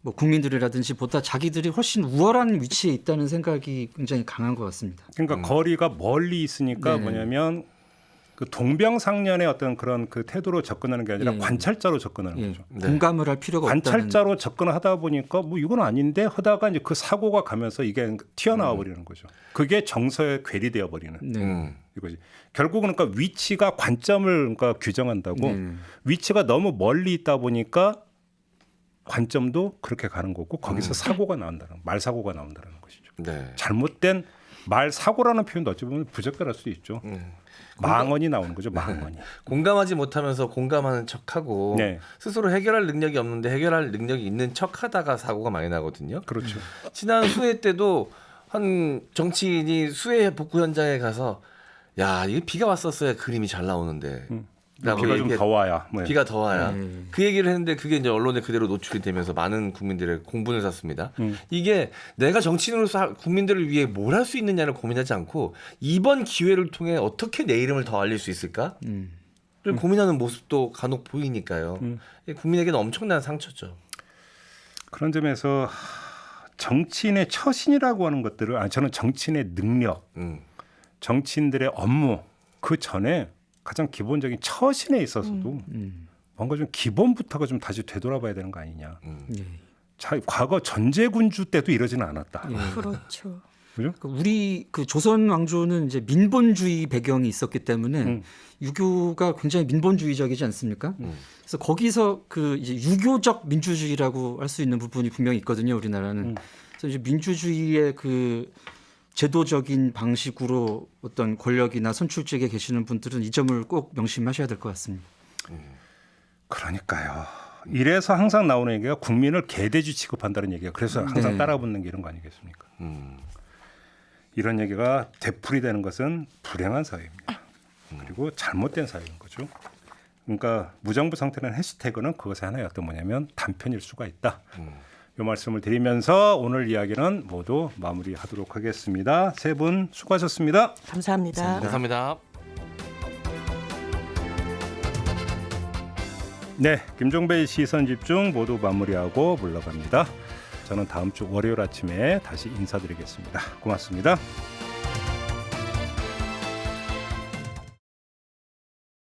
뭐 국민들이라든지 보다 자기들이 훨씬 우월한 위치에 있다는 생각이 굉장히 강한 것 같습니다. 그러니까 거리가 멀리 있으니까 네네. 뭐냐면 그 동병상련의 어떤 그런 그 태도로 접근하는 게 아니라 예. 관찰자로 접근하는 예. 거죠. 공감을 할 필요가 없다는. 관찰자로 접근하다 보니까 뭐 이건 아닌데 하다가 이제 그 사고가 가면서 이게 튀어나와 버리는 거죠. 그게 정서에 괴리되어 버리는 네. 이거지. 결국은 그러니까 위치가 관점을 그러니까 규정한다고 위치가 너무 멀리 있다 보니까 관점도 그렇게 가는 거고 거기서 사고가 나온다는 말 사고가 나온다는 것이죠. 네. 잘못된 말 사고라는 표현도 어찌 보면 부적절할 수도 있죠. 망언이 나오는 거죠. 망언이. 공감하지 못하면서 공감하는 척하고 네. 스스로 해결할 능력이 없는데 해결할 능력이 있는 척하다가 사고가 많이 나거든요. 그렇죠. 지난 수해 때도 한 정치인이 수해 복구 현장에 가서 야, 이게 비가 왔었어야 그림이 잘 나오는데. 비가 좀 더 와야. 뭐. 비가 더 와야. 그 얘기를 했는데 그게 이제 언론에 그대로 노출이 되면서 많은 국민들의 공분을 샀습니다. 이게 내가 정치인으로서 국민들을 위해 뭘 할 수 있느냐를 고민하지 않고 이번 기회를 통해 어떻게 내 이름을 더 알릴 수 있을까? 를 고민하는 모습도 간혹 보이니까요. 국민에게는 엄청난 상처죠. 그런 점에서 정치인의 처신이라고 하는 것들을 저는 정치인의 능력, 정치인들의 업무 그 전에 가장 기본적인 처신에 있어서도 뭔가 좀 기본부터가 좀 다시 되돌아봐야 되는 거 아니냐. 자, 과거 전제군주 때도 이러지는 않았다. 그렇죠. 그죠? 우리 그 조선 왕조는 이제 민본주의 배경이 있었기 때문에 유교가 굉장히 민본주의적이지 않습니까? 그래서 거기서 그 이제 유교적 민주주의라고 할 수 있는 부분이 분명히 있거든요, 우리나라는. 그래서 이제 민주주의의 그 제도적인 방식으로 어떤 권력이나 선출직에 계시는 분들은 이 점을 꼭 명심하셔야 될 것 같습니다. 그러니까요. 이래서 항상 나오는 얘기가 국민을 개돼지 취급한다는 얘기가 그래서 항상 따라붙는 게 이런 거 아니겠습니까? 이런 얘기가 되풀이되는 것은 불행한 사회입니다. 그리고 잘못된 사회인 거죠. 그러니까 무정부 상태는 해시태그는 그것의 하나의 어떤 뭐냐면 단편일 수가 있다. 이 말씀을 드리면서 오늘 이야기는 모두 마무리하도록 하겠습니다. 세 분 수고하셨습니다. 감사합니다. 감사합니다. 네, 김종배의 시선집중 모두 마무리하고 물러갑니다. 저는 다음 주 월요일 아침에 다시 인사드리겠습니다. 고맙습니다.